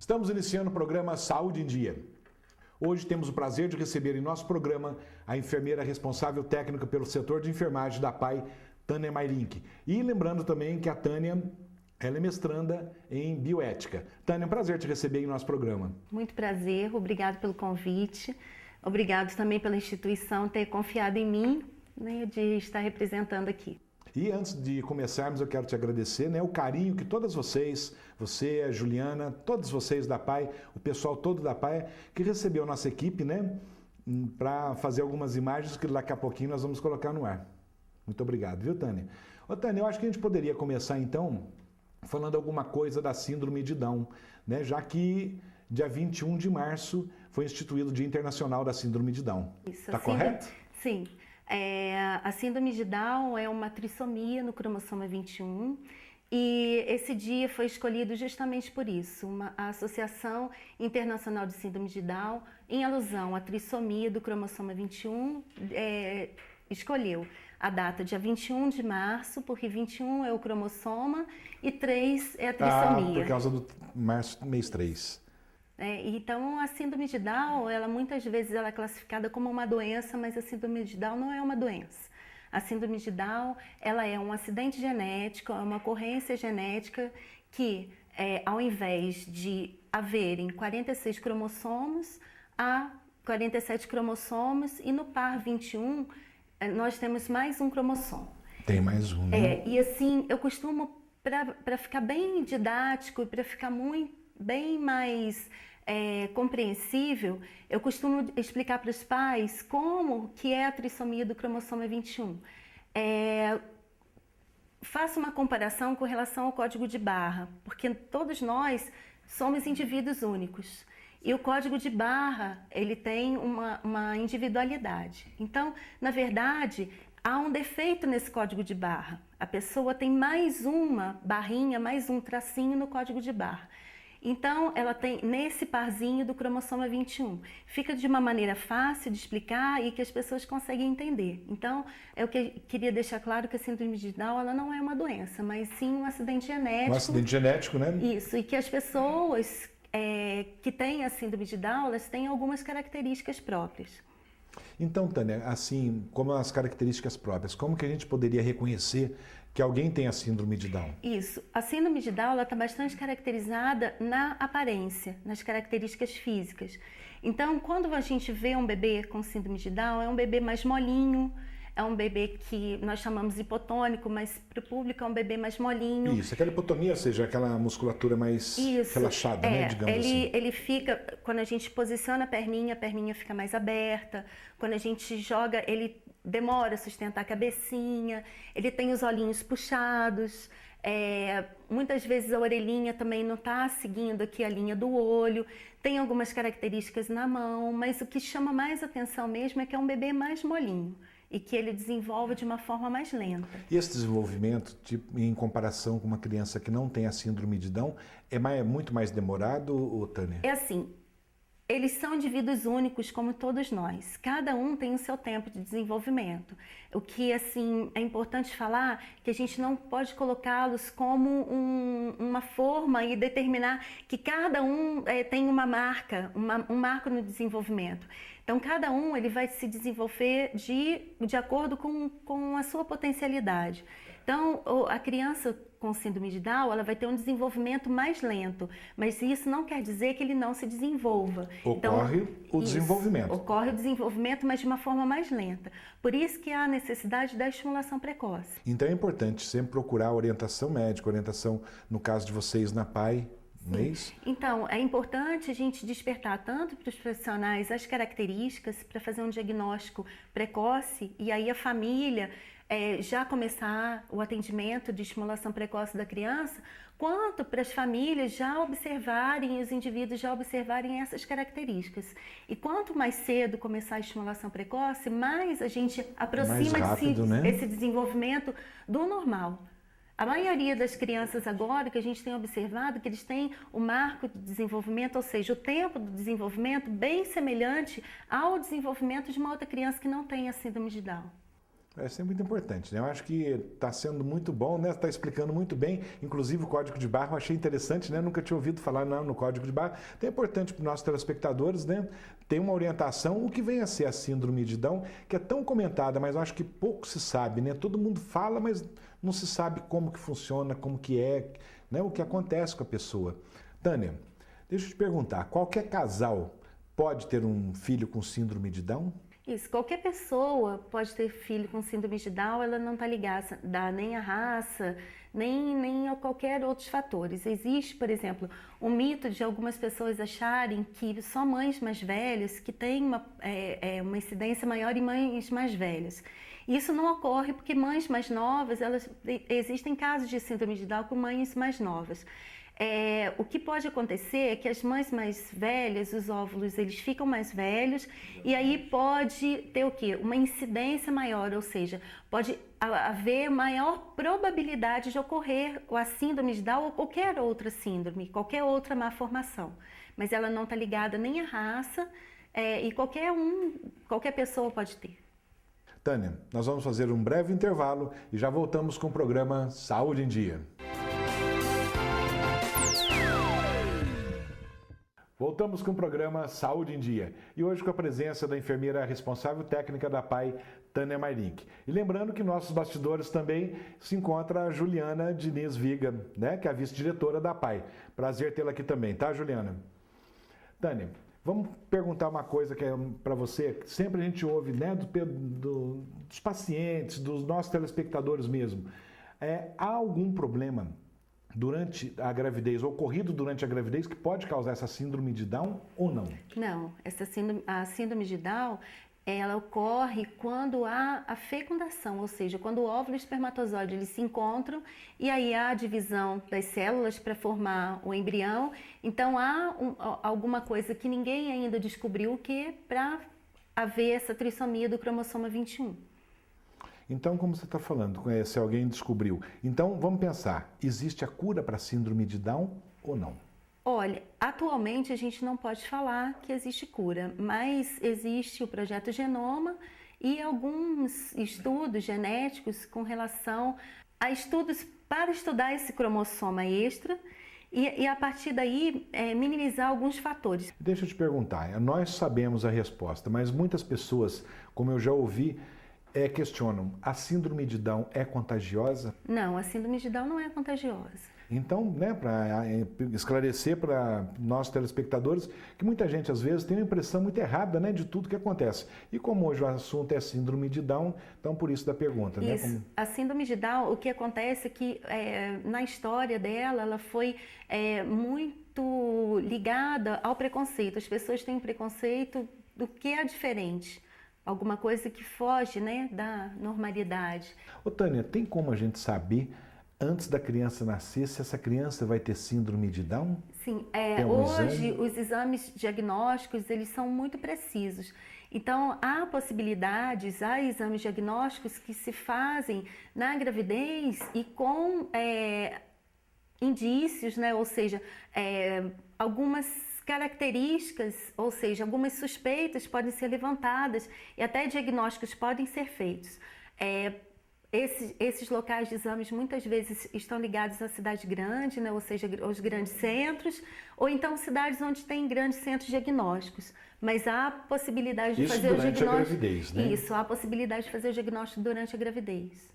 Estamos iniciando o programa Saúde em Dia. Hoje temos o prazer de receber em nosso programa a enfermeira responsável técnica pelo setor de enfermagem da PAI, Tânia Mairink. E lembrando também que a Tânia, ela é mestranda em bioética. Tânia, é um prazer te receber em nosso programa. Muito prazer, obrigado pelo convite. Obrigado também pela instituição ter confiado em mim, né, de estar representando aqui. E antes de começarmos, eu quero te agradecer, né, o carinho que todas vocês, você, a Juliana, todos vocês da PAI, o pessoal todo da PAI, que recebeu a nossa equipe, né, para fazer algumas imagens que daqui a pouquinho nós vamos colocar no ar. Muito obrigado, viu, Tânia? Ô, Tânia, eu acho que a gente poderia começar, então, falando alguma coisa da síndrome de Down, né, já que dia 21 de março foi instituído o Dia Internacional da Síndrome de Down. Isso, tá correto? Sim. A síndrome de Down é uma trissomia no cromossoma 21 e esse dia foi escolhido justamente por isso. A Associação Internacional de Síndrome de Down, em alusão à trissomia do cromossoma 21, escolheu a data dia 21 de março, porque 21 é o cromossoma e 3 é a trissomia. Por causa do março, mês 3. Então a síndrome de Down, muitas vezes ela é classificada como uma doença, mas a síndrome de Down não é uma doença. A síndrome de Down, ela é um acidente genético, é uma ocorrência genética que, ao invés de haverem 46 cromossomos, há 47 cromossomos e no par 21 nós temos mais um cromossomo. Tem mais um, né? E assim, eu costumo, para ficar bem didático e para ficar bem mais compreensível, eu costumo explicar para os pais como que é a trissomia do cromossoma 21. Faço uma comparação com relação ao código de barra, porque todos nós somos indivíduos únicos. E o código de barra, ele tem uma individualidade. Então, na verdade, há um defeito nesse código de barra. A pessoa tem mais uma barrinha, mais um tracinho no código de barra. Então, ela tem nesse parzinho do cromossoma 21. Fica de uma maneira fácil de explicar e que as pessoas conseguem entender. Então, eu queria deixar claro que a síndrome de Down, ela não é uma doença, mas sim um acidente genético. Um acidente genético, né? Isso, e que as pessoas que têm a síndrome de Down, elas têm algumas características próprias. Então, Tânia, assim, como as características próprias, como que a gente poderia reconhecer que alguém tem a síndrome de Down? Isso. A síndrome de Down está bastante caracterizada na aparência, nas características físicas. Então, quando a gente vê um bebê com síndrome de Down, é um bebê mais molinho, é um bebê que nós chamamos hipotônico, mas para o público é um bebê mais molinho. Isso, aquela hipotonia, ou seja, aquela musculatura mais relaxada, né, digamos assim. Ele fica, quando a gente posiciona a perninha fica mais aberta. Quando a gente joga, ele demora a sustentar a cabecinha, ele tem os olhinhos puxados, muitas vezes a orelhinha também não está seguindo aqui a linha do olho, tem algumas características na mão, mas o que chama mais atenção mesmo é que é um bebê mais molinho e que ele desenvolve de uma forma mais lenta. E esse desenvolvimento, em comparação com uma criança que não tem a síndrome de Down, é muito mais demorado, Tânia? É assim, eles são indivíduos únicos como todos nós. Cada um tem o seu tempo de desenvolvimento. O que assim é importante falar que a gente não pode colocá-los como uma forma e determinar que cada um tem uma marca, um marco no desenvolvimento. Então cada um ele vai se desenvolver de acordo com a sua potencialidade. Então a criança com síndrome de Down, ela vai ter um desenvolvimento mais lento, mas isso não quer dizer que ele não se desenvolva. Ocorre o desenvolvimento. Ocorre o desenvolvimento, mas de uma forma mais lenta. Por isso que há a necessidade da estimulação precoce. Então é importante sempre procurar orientação médica, orientação, no caso de vocês, na PAI, não é isso? Então, é importante a gente despertar tanto para os profissionais as características para fazer um diagnóstico precoce e aí a família já começar o atendimento de estimulação precoce da criança, quanto para as famílias já observarem, os indivíduos já observarem essas características. E quanto mais cedo começar a estimulação precoce, mais a gente aproxima esse desenvolvimento do normal. A maioria das crianças agora, que a gente tem observado, que eles têm o marco de desenvolvimento, ou seja, o tempo do desenvolvimento bem semelhante ao desenvolvimento de uma outra criança que não tem a síndrome de Down. Isso é muito importante, né? Eu acho que está sendo muito bom, né? Está explicando muito bem, inclusive o código de barra eu achei interessante, né? Nunca tinha ouvido falar no código de barra. Então é importante para os nossos telespectadores, né? Ter uma orientação, o que vem a ser a síndrome de Down, que é tão comentada, mas eu acho que pouco se sabe, né? Todo mundo fala, mas não se sabe como que funciona, como que é, né? O que acontece com a pessoa. Tânia, deixa eu te perguntar, qualquer casal pode ter um filho com síndrome de Down? Isso, qualquer pessoa pode ter filho com síndrome de Down, ela não está ligada nem à raça, nem a qualquer outros fatores. Existe, por exemplo, um mito de algumas pessoas acharem que só mães mais velhas que têm uma incidência maior em mães mais velhas. Isso não ocorre porque mães mais novas, existem casos de síndrome de Down com mães mais novas. O que pode acontecer é que as mães mais velhas, os óvulos, eles ficam mais velhos e aí pode ter o quê? Uma incidência maior, ou seja, pode haver maior probabilidade de ocorrer a síndrome de Down ou qualquer outra síndrome, qualquer outra malformação. Mas ela não está ligada nem à raça e qualquer pessoa pode ter. Tânia, nós vamos fazer um breve intervalo e já voltamos com o programa Saúde em Dia. Voltamos com o programa Saúde em Dia e hoje com a presença da enfermeira responsável técnica da PAI, Tânia Mairink. E lembrando que nossos bastidores também se encontra a Juliana Diniz Viga, né, que é a vice-diretora da PAI. Prazer tê-la aqui também, tá, Juliana? Tânia, vamos perguntar uma coisa que é para você, sempre a gente ouve, né, dos pacientes, dos nossos telespectadores mesmo. Há algum problema durante a gravidez, ocorrido durante a gravidez, que pode causar essa síndrome de Down ou não? Não, a síndrome de Down, ela ocorre quando há a fecundação, ou seja, quando o óvulo e o espermatozoide eles se encontram e aí há a divisão das células para formar o embrião. Então há alguma coisa que ninguém ainda descobriu que é para haver essa trissomia do cromossomo 21. Então, como você está falando, se alguém descobriu, então vamos pensar, existe a cura para a síndrome de Down ou não? Olha, atualmente a gente não pode falar que existe cura, mas existe o Projeto Genoma e alguns estudos genéticos com relação a estudos para estudar esse cromossoma extra e a partir daí minimizar alguns fatores. Deixa eu te perguntar, nós sabemos a resposta, mas muitas pessoas, como eu já ouvi, questionam, a síndrome de Down é contagiosa? Não, a síndrome de Down não é contagiosa. Então, né, para esclarecer para nossos telespectadores, que muita gente às vezes tem uma impressão muito errada, né, de tudo que acontece. E como hoje o assunto é síndrome de Down, então por isso da pergunta. Isso. Né? A síndrome de Down, o que acontece é que na história dela, ela foi muito ligada ao preconceito. As pessoas têm um preconceito do que é diferente. Alguma coisa que foge, né, da normalidade. Ô Tânia, tem como a gente saber, antes da criança nascer, se essa criança vai ter síndrome de Down? Sim, hoje os exames diagnósticos, eles são muito precisos. Então, há exames diagnósticos que se fazem na gravidez e com indícios, né, ou seja, algumas características, ou seja, algumas suspeitas podem ser levantadas e até diagnósticos podem ser feitos. Esses locais de exames muitas vezes estão ligados à cidade grande, né? Ou seja, aos grandes centros, ou então cidades onde tem grandes centros diagnósticos. Mas há possibilidade de fazer o diagnóstico. Durante a gravidez, né? Isso, há possibilidade de fazer o diagnóstico durante a gravidez.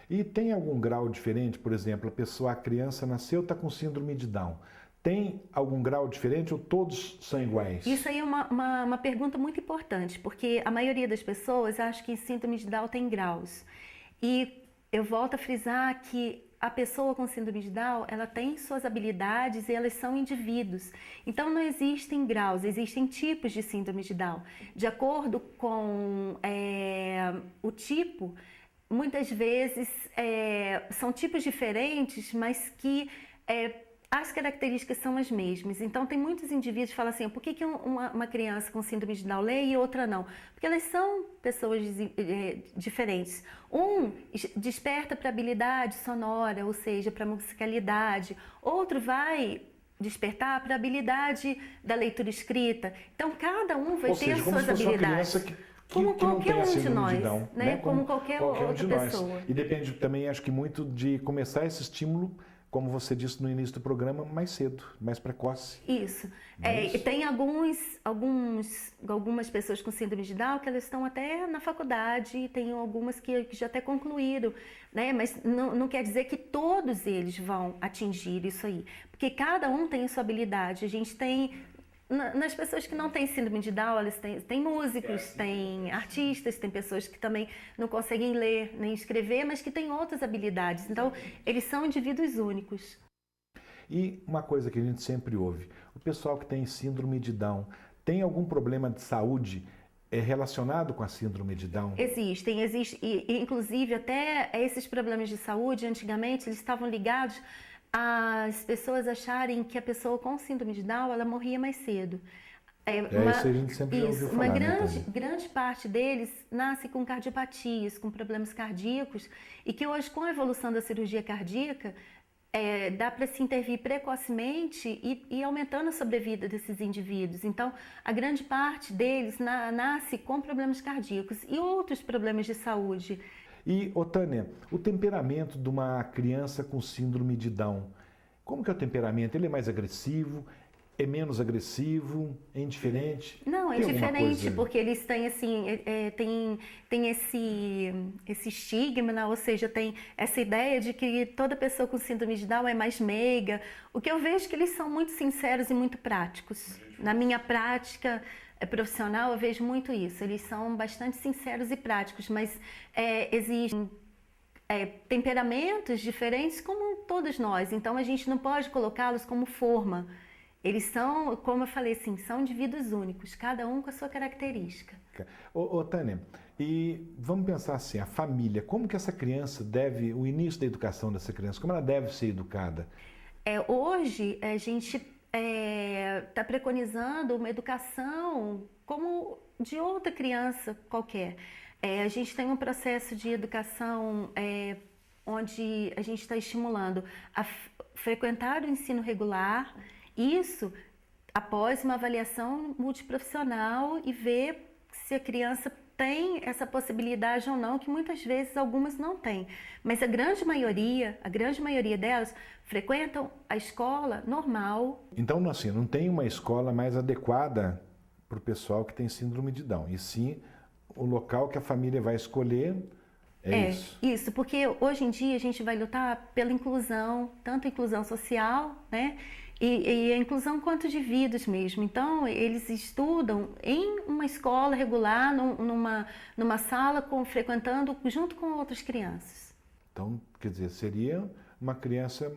E tem algum grau diferente, por exemplo, a criança nasceu, está com síndrome de Down. Tem algum grau diferente ou todos são iguais? Isso aí é uma pergunta muito importante, porque a maioria das pessoas acha que síndrome de Down tem graus. E eu volto a frisar que a pessoa com síndrome de Down, ela tem suas habilidades e elas são indivíduos. Então não existem graus, existem tipos de síndrome de Down. De acordo com o tipo, muitas vezes são tipos diferentes, mas que as características são as mesmas. Então, tem muitos indivíduos que falam assim, por que uma criança com síndrome de Down lê e outra não? Porque elas são pessoas diferentes. Um desperta para habilidade sonora, ou seja, para musicalidade. Outro vai despertar para a habilidade da leitura escrita. Então, cada um vai ter suas habilidades. Uma criança Como que não qualquer tem a um de síndrome de nós, Down, né? Como qualquer um outra de nós. pessoa. E depende também, acho que muito de começar esse estímulo, como você disse no início do programa, mais cedo, mais precoce. Isso. Não é isso? E tem algumas pessoas com síndrome de Down que elas estão até na faculdade, tem algumas que já até concluíram, né? Mas não quer dizer que todos eles vão atingir isso aí, porque cada um tem a sua habilidade. A gente tem nas pessoas que não têm síndrome de Down, eles têm músicos, têm artistas, tem pessoas que também não conseguem ler nem escrever, mas que têm outras habilidades. Então, eles são indivíduos únicos. E uma coisa que a gente sempre ouve, o pessoal que tem síndrome de Down tem algum problema de saúde relacionado com a síndrome de Down? Existem. E inclusive até esses problemas de saúde, antigamente, eles estavam ligados as pessoas acharem que a pessoa com síndrome de Down, ela morria mais cedo. Isso a gente sempre já ouviu falar, uma né, grande parte deles nasce com cardiopatias, com problemas cardíacos, e que hoje, com a evolução da cirurgia cardíaca, dá para se intervir precocemente e aumentando a sobrevida desses indivíduos. Então, a grande parte deles nasce com problemas cardíacos e outros problemas de saúde. E, Tânia, o temperamento de uma criança com síndrome de Down, como que é o temperamento? Ele é mais agressivo? É menos agressivo? É indiferente? Não, é tem diferente, porque eles têm assim, tem esse estigma, né? Ou seja, tem essa ideia de que toda pessoa com síndrome de Down é mais meiga. O que eu vejo é que eles são muito sinceros e muito práticos. Na minha prática profissional, eu vejo muito isso. Eles são bastante sinceros e práticos, mas existem temperamentos diferentes como todos nós. Então, a gente não pode colocá-los como forma. Eles são, como eu falei assim, são indivíduos únicos, cada um com a sua característica. Tânia, e vamos pensar assim, a família, como que essa criança deve, o início da educação dessa criança, como ela deve ser educada? Hoje, a gente está preconizando uma educação como de outra criança qualquer. A gente tem um processo de educação onde a gente está estimulando a frequentar o ensino regular, isso após uma avaliação multiprofissional e ver se a criança tem essa possibilidade ou não, que muitas vezes algumas não têm. Mas a grande maioria delas frequentam a escola normal. Então, assim, não tem uma escola mais adequada para o pessoal que tem síndrome de Down, e sim o local que a família vai escolher. Isso, porque hoje em dia a gente vai lutar pela inclusão, tanto a inclusão social, né? E a inclusão quanto de vidas mesmo. Então, eles estudam em uma escola regular, numa sala, frequentando junto com outras crianças. Então, quer dizer, seria uma criança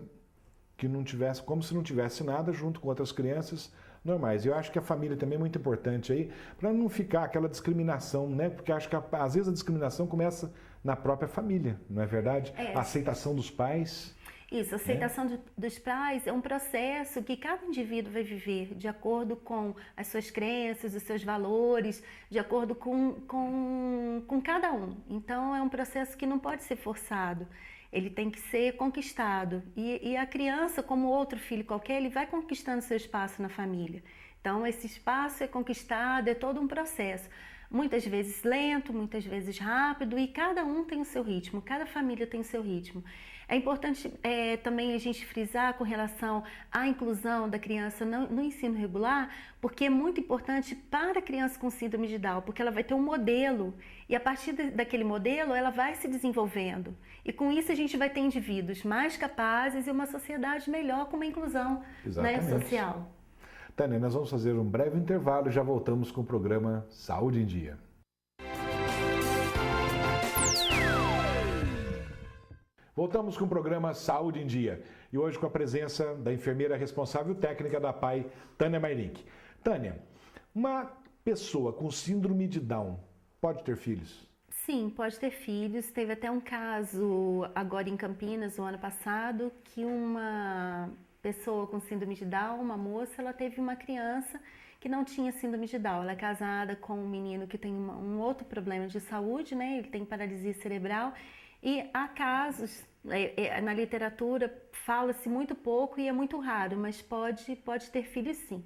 que não tivesse, como se não tivesse nada, junto com outras crianças normais. Eu acho que a família também é muito importante aí, para não ficar aquela discriminação, né? Porque acho que às vezes a discriminação começa na própria família, não é verdade? A aceitação dos pais. Isso, a aceitação dos pais é um processo que cada indivíduo vai viver de acordo com as suas crenças, os seus valores, de acordo com cada um. Então, é um processo que não pode ser forçado, ele tem que ser conquistado. E a criança, como outro filho qualquer, ele vai conquistando seu espaço na família. Então, esse espaço é conquistado, é todo um processo. Muitas vezes lento, muitas vezes rápido, e cada um tem o seu ritmo, cada família tem o seu ritmo. É importante também a gente frisar com relação à inclusão da criança no ensino regular, porque é muito importante para a criança com síndrome de Down, porque ela vai ter um modelo, e a partir daquele modelo ela vai se desenvolvendo. E com isso a gente vai ter indivíduos mais capazes e uma sociedade melhor com uma inclusão, né, social. Tânia, nós vamos fazer um breve intervalo e já voltamos com o programa Saúde em Dia. Voltamos com o programa Saúde em Dia e hoje com a presença da enfermeira responsável técnica da PAI, Tânia Mairink. Tânia, uma pessoa com síndrome de Down pode ter filhos? Sim, pode ter filhos. Teve até um caso agora em Campinas, no ano passado, que uma pessoa com síndrome de Down, uma moça, ela teve uma criança que não tinha síndrome de Down. Ela é casada com um menino que tem um outro problema de saúde, né? Ele tem paralisia cerebral. E há casos, na literatura fala-se muito pouco e é muito raro, mas pode ter filhos sim.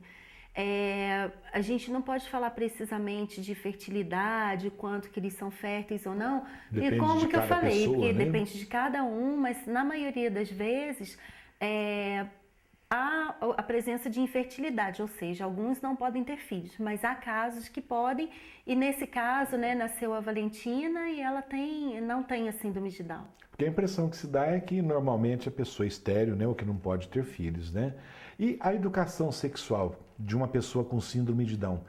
A gente não pode falar precisamente de fertilidade, quanto que eles são férteis ou não, Depende e como de que eu cada falei, pessoa, porque né? depende de cada um, mas na maioria das vezes há a presença de infertilidade, ou seja, alguns não podem ter filhos, mas há casos que podem, e nesse caso, né, nasceu a Valentina e ela não tem a síndrome de Down. Porque a impressão que se dá é que normalmente a pessoa é estéril, né, ou que não pode ter filhos, né? E a educação sexual de uma pessoa com síndrome de Down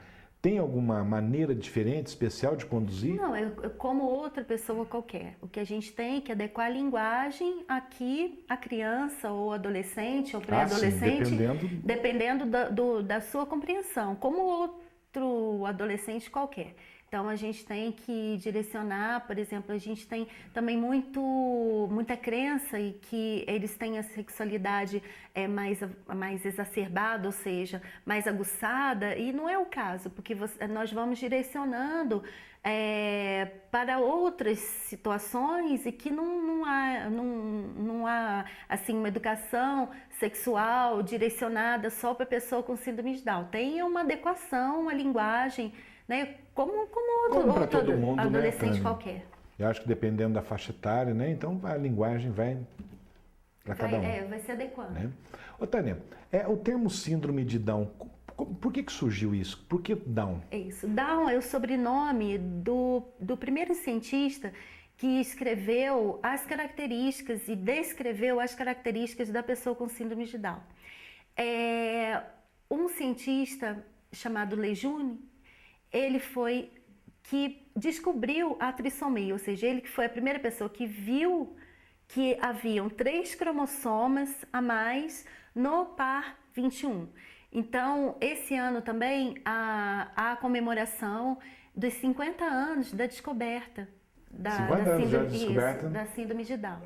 tem alguma maneira diferente, especial de conduzir? Não, é como outra pessoa qualquer. O que a gente tem é que adequar a linguagem aqui à criança ou adolescente ou pré-adolescente, dependendo da sua compreensão, como outro adolescente qualquer. Então a gente tem que direcionar, por exemplo, a gente tem também muita crença e que eles têm a sexualidade mais exacerbada, ou seja, mais aguçada, e não é o caso, porque nós vamos direcionando para outras situações e que não há assim, uma educação sexual direcionada só para a pessoa com síndrome de Down. Tem uma adequação, uma linguagem, né? Como outro todo mundo, adolescente né, qualquer. Eu acho que dependendo da faixa etária, né? Então a linguagem vai para cada um. Vai se adequando. Né? Ô, Tânia, o termo síndrome de Down, por que surgiu isso? Por que Down? É isso. Down é o sobrenome do primeiro cientista que escreveu as características e descreveu as características da pessoa com síndrome de Down. Um cientista chamado Lejeune, ele foi que descobriu a trissomia, ou seja, ele que foi a primeira pessoa que viu que haviam 3 cromossomas a mais no par 21. Então, esse ano também há a comemoração dos 50 anos da descoberta da síndrome de Down.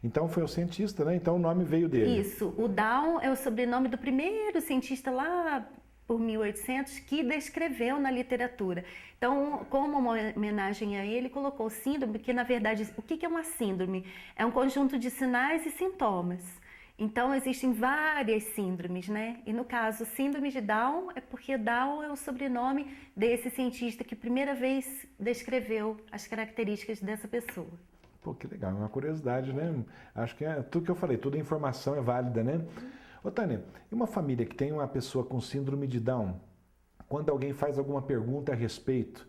Então foi o cientista, né? Então o nome veio dele. Isso, o Down é o sobrenome do primeiro cientista lá por 1800 que descreveu na literatura. Então, como uma homenagem a ele, colocou síndrome, porque na verdade, o que é uma síndrome? É um conjunto de sinais e sintomas. Então, existem várias síndromes, né? E no caso, síndrome de Down é porque Down é o sobrenome desse cientista que primeira vez descreveu as características dessa pessoa. Pô, que legal, é uma curiosidade, né? Acho que tudo que eu falei, toda a informação é válida, né? Ô, Tânia, e uma família que tem uma pessoa com síndrome de Down, quando alguém faz alguma pergunta a respeito,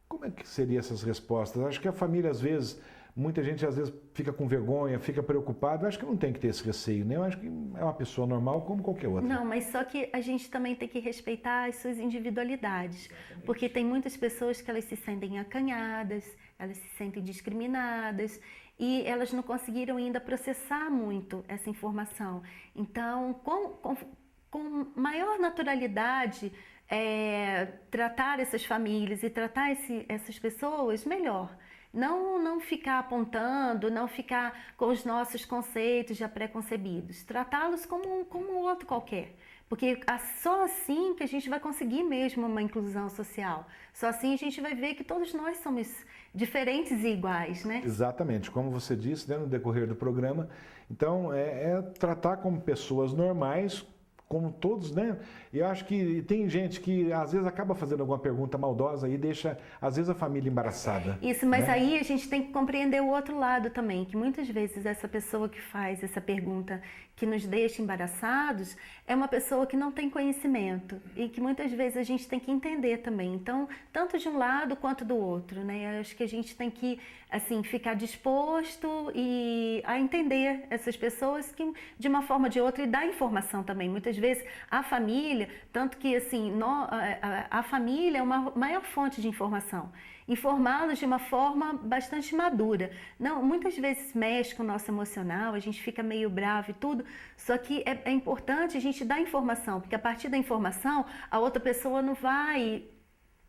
como é que seriam essas respostas? Acho que a família, às vezes, muita gente às vezes fica com vergonha, fica preocupada. Eu acho que não tem que ter esse receio, né? Eu acho que é uma pessoa normal como qualquer outra. Não, mas só que a gente também tem que respeitar as suas individualidades. Exatamente. Porque tem muitas pessoas que elas se sentem acanhadas, elas se sentem discriminadas e elas não conseguiram ainda processar muito essa informação. Então, com maior naturalidade, tratar essas famílias e tratar essas pessoas melhor. Não ficar apontando, não ficar com os nossos conceitos já pré-concebidos. Tratá-los como outro qualquer. Porque só assim que a gente vai conseguir mesmo uma inclusão social. Só assim a gente vai ver que todos nós somos diferentes e iguais, né? Exatamente, como você disse, né, no decorrer do programa. Então, tratar como pessoas normais, como todos, né? E eu acho que tem gente que às vezes acaba fazendo alguma pergunta maldosa e deixa, às vezes, a família embaraçada. Isso, mas né? aí a gente tem que compreender o outro lado também, que muitas vezes essa pessoa que faz essa pergunta que nos deixa embaraçados é uma pessoa que não tem conhecimento e que muitas vezes a gente tem que entender também. Então, tanto de um lado quanto do outro, né? Eu acho que a gente tem que, assim, ficar disposto a entender essas pessoas que, de uma forma ou de outra, e dar informação também. Muitas vezes a família, tanto que assim, a família é uma maior fonte de informação. Informá-los de uma forma bastante madura. Não, muitas vezes mexe com o nosso emocional, a gente fica meio bravo e tudo, só que é importante a gente dar informação, porque a partir da informação, a outra pessoa não vai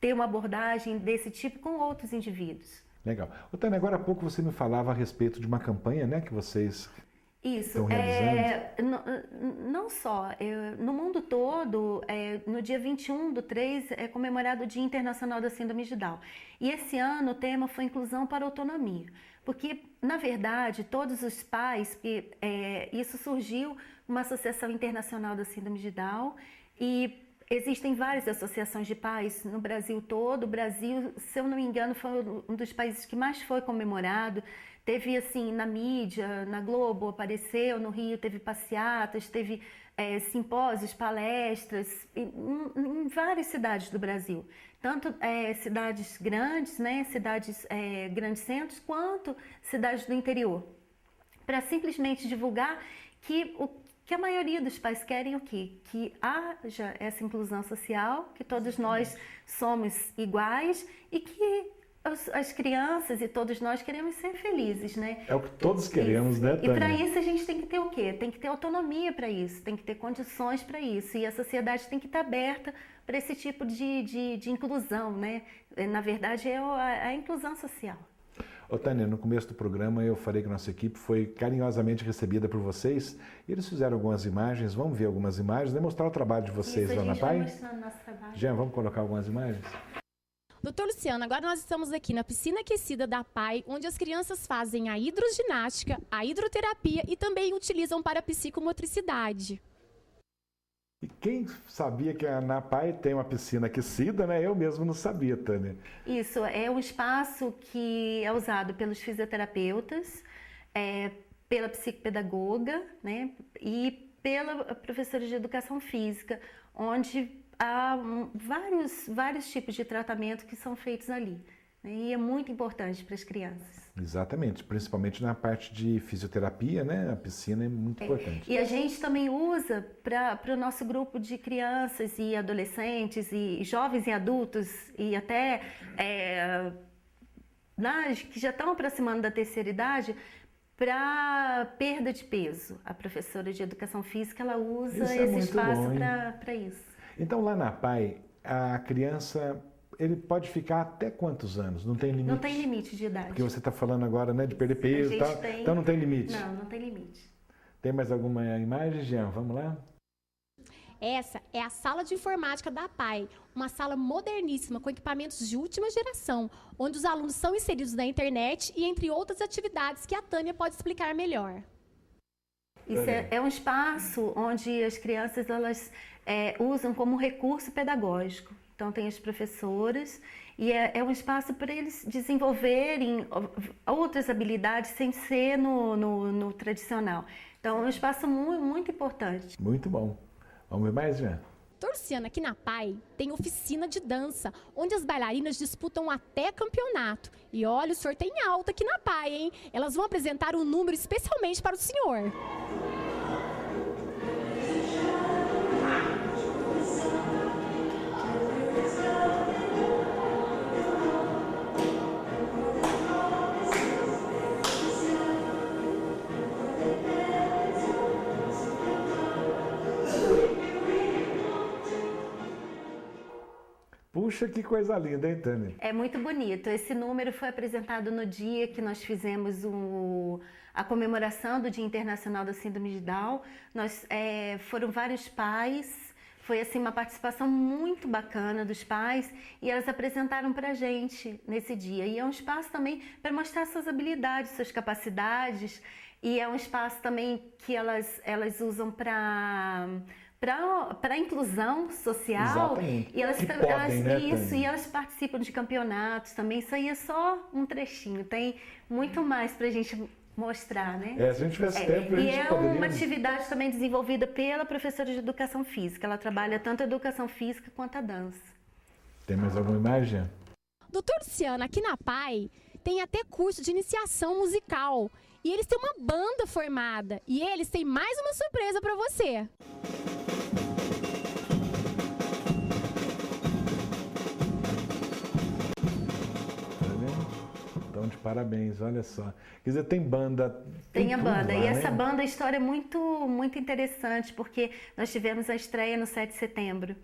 ter uma abordagem desse tipo com outros indivíduos. Legal. Ô, Tânia, agora há pouco você me falava a respeito de uma campanha, né, que vocês Isso, não só, no mundo todo, no dia 21/3 é comemorado o Dia Internacional da Síndrome de Down. E esse ano o tema foi Inclusão para a Autonomia, porque, na verdade, todos os pais, isso surgiu uma Associação Internacional da Síndrome de Down, e Existem várias associações de pais no Brasil todo. O Brasil, se eu não me engano, foi um dos países que mais foi comemorado. Teve, assim, na mídia, na Globo, apareceu, no Rio teve passeatas, teve simpósios, palestras, em várias cidades do Brasil. Tanto cidades grandes, né, cidades grandes centros, quanto cidades do interior. Para simplesmente divulgar que a maioria dos pais querem o quê? Que haja essa inclusão social, que todos nós somos iguais e que as crianças e todos nós queremos ser felizes, né? É o que todos queremos, né, Tânia? E para isso a gente tem que ter o quê? Tem que ter autonomia para isso, tem que ter condições para isso. E a sociedade tem que estar aberta para esse tipo de inclusão, né? Na verdade, é a inclusão social. Ô, Tânia, no começo do programa eu falei que nossa equipe foi carinhosamente recebida por vocês. Eles fizeram algumas imagens, vamos ver algumas imagens, demonstrar o trabalho de vocês lá na PAI. Jean, vamos colocar algumas imagens? Doutor Luciano, agora nós estamos aqui na piscina aquecida da PAI, onde as crianças fazem a hidroginástica, a hidroterapia e também utilizam para a psicomotricidade. E quem sabia que na PAI tem uma piscina aquecida, né? Eu mesmo não sabia, Tânia. Isso, é um espaço que é usado pelos fisioterapeutas, pela psicopedagoga, né? E pela professora de educação física, onde há vários tipos de tratamento que são feitos ali. E é muito importante para as crianças. Exatamente, principalmente na parte de fisioterapia, né? A piscina é muito importante. E a gente também usa para o nosso grupo de crianças e adolescentes e jovens e adultos e até que já estão aproximando da terceira idade, para perda de peso. A professora de educação física, ela usa esse espaço para isso. Então lá na PAI, a criança, ele pode ficar até quantos anos? Não tem limite? Não tem limite de idade. Porque você está falando agora, né, de perder peso e tal. Então não tem limite? Não tem limite. Tem mais alguma imagem, Jean? Vamos lá? Essa é a sala de informática da PAI, uma sala moderníssima com equipamentos de última geração, onde os alunos são inseridos na internet e entre outras atividades que a Tânia pode explicar melhor. Isso é um espaço onde as crianças elas usam como recurso pedagógico. Então tem as professoras e é um espaço para eles desenvolverem outras habilidades sem ser no tradicional. Então é um espaço muito importante. Muito bom. Vamos ver mais, Jean? Luciano, aqui na PAI tem oficina de dança, onde as bailarinas disputam até campeonato. E olha, o senhor tem alta aqui na PAI, hein? Elas vão apresentar um número especialmente para o senhor. Puxa, que coisa linda, hein, Tânia? É muito bonito. Esse número foi apresentado no dia que nós fizemos a comemoração do Dia Internacional da Síndrome de Down. Foram vários pais, foi assim uma participação muito bacana dos pais e elas apresentaram para a gente nesse dia. E é um espaço também para mostrar suas habilidades, suas capacidades, e é um espaço também que elas usam para a inclusão social. Exatamente. E elas, né, e elas participam de campeonatos também. Isso aí é só um trechinho, tem muito mais para a gente mostrar, né? Se a gente tivesse tempo, a gente E poderia... uma atividade também desenvolvida pela professora de educação física. Ela trabalha tanto a educação física quanto a dança. Tem mais alguma imagem? Doutor Luciano, aqui na PAI tem até curso de iniciação musical. E eles têm uma banda formada. E eles têm mais uma surpresa para você. Então, de parabéns, olha só. Quer dizer, tem banda. Tem a banda. Lá, e essa né? banda, a história é muito interessante, porque nós tivemos a estreia no 7 de setembro.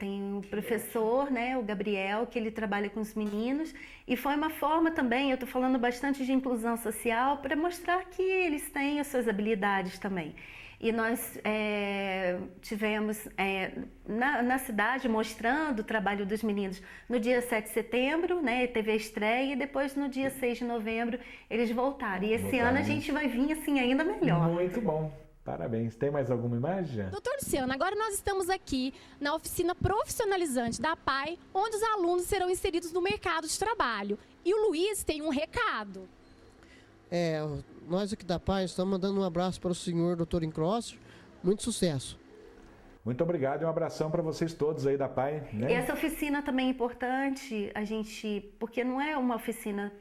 Tem o professor, né, o Gabriel, que ele trabalha com os meninos, e foi uma forma também, eu estou falando bastante de inclusão social, para mostrar que eles têm as suas habilidades também. E nós tivemos na cidade mostrando o trabalho dos meninos no dia 7 de setembro, né, teve a estreia, e depois no dia 6 de novembro eles voltaram. E esse ano a gente vai vir assim ainda melhor. Muito bom. Parabéns. Tem mais alguma imagem, Jean? Doutor Luciano, agora nós estamos aqui na oficina profissionalizante da PAI, onde os alunos serão inseridos no mercado de trabalho. E o Luiz tem um recado. Nós aqui da PAI estamos mandando um abraço para o senhor Dr. Incross. Muito sucesso. Muito obrigado e um abração para vocês todos aí da PAI. Né? E essa oficina também é importante, porque não é uma oficina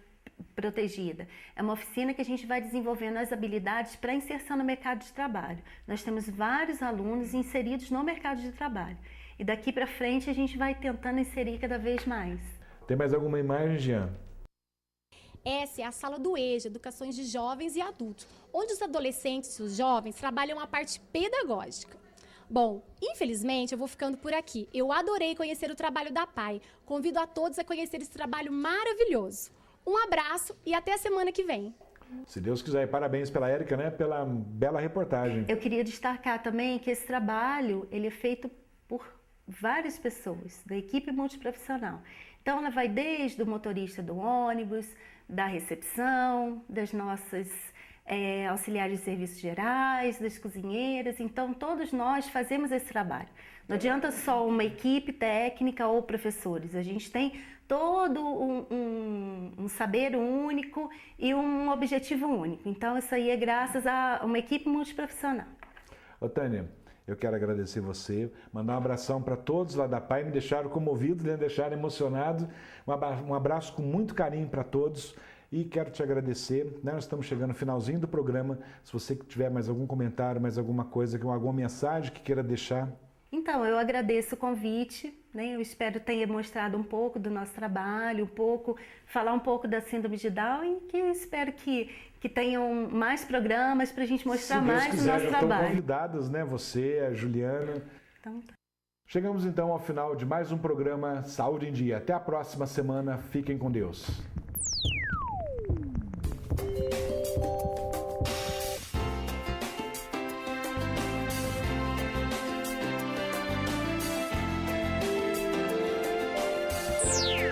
protegida, é uma oficina que a gente vai desenvolvendo as habilidades para inserção no mercado de trabalho. Nós temos vários alunos inseridos no mercado de trabalho e daqui para frente a gente vai tentando inserir cada vez mais. Tem mais alguma imagem, Jean? Essa é a sala do EJA, Educações de Jovens e Adultos, onde os adolescentes e os jovens trabalham a parte pedagógica. Bom, infelizmente eu vou ficando por aqui. Eu adorei conhecer o trabalho da PAI. Convido a todos a conhecer esse trabalho maravilhoso. Um abraço e até a semana que vem. Se Deus quiser, e parabéns pela Érica, né? Pela bela reportagem. Eu queria destacar também que esse trabalho ele é feito por várias pessoas, da equipe multiprofissional. Então ela vai desde o motorista do ônibus, da recepção, das nossas auxiliares de serviços gerais, das cozinheiras. Então todos nós fazemos esse trabalho. Não adianta só uma equipe técnica ou professores, a gente tem todo um saber único e um objetivo único. Então isso aí é graças a uma equipe multiprofissional. Ô Tânia, eu quero agradecer você, mandar um abração para todos lá da PAI, me deixaram comovido, me deixaram emocionado. Um abraço com muito carinho para todos e quero te agradecer. Nós estamos chegando no finalzinho do programa. Se você tiver mais algum comentário, mais alguma coisa, alguma mensagem que queira deixar. Então, eu agradeço o convite, né? Eu espero ter mostrado um pouco do nosso trabalho, falar um pouco da síndrome de Down e que eu espero que tenham mais programas para a gente mostrar mais do nosso trabalho. Estão convidadas, né? Você, a Juliana. Então, tá. Chegamos então ao final de mais um programa Saúde em Dia. Até a próxima semana. Fiquem com Deus. Yeah.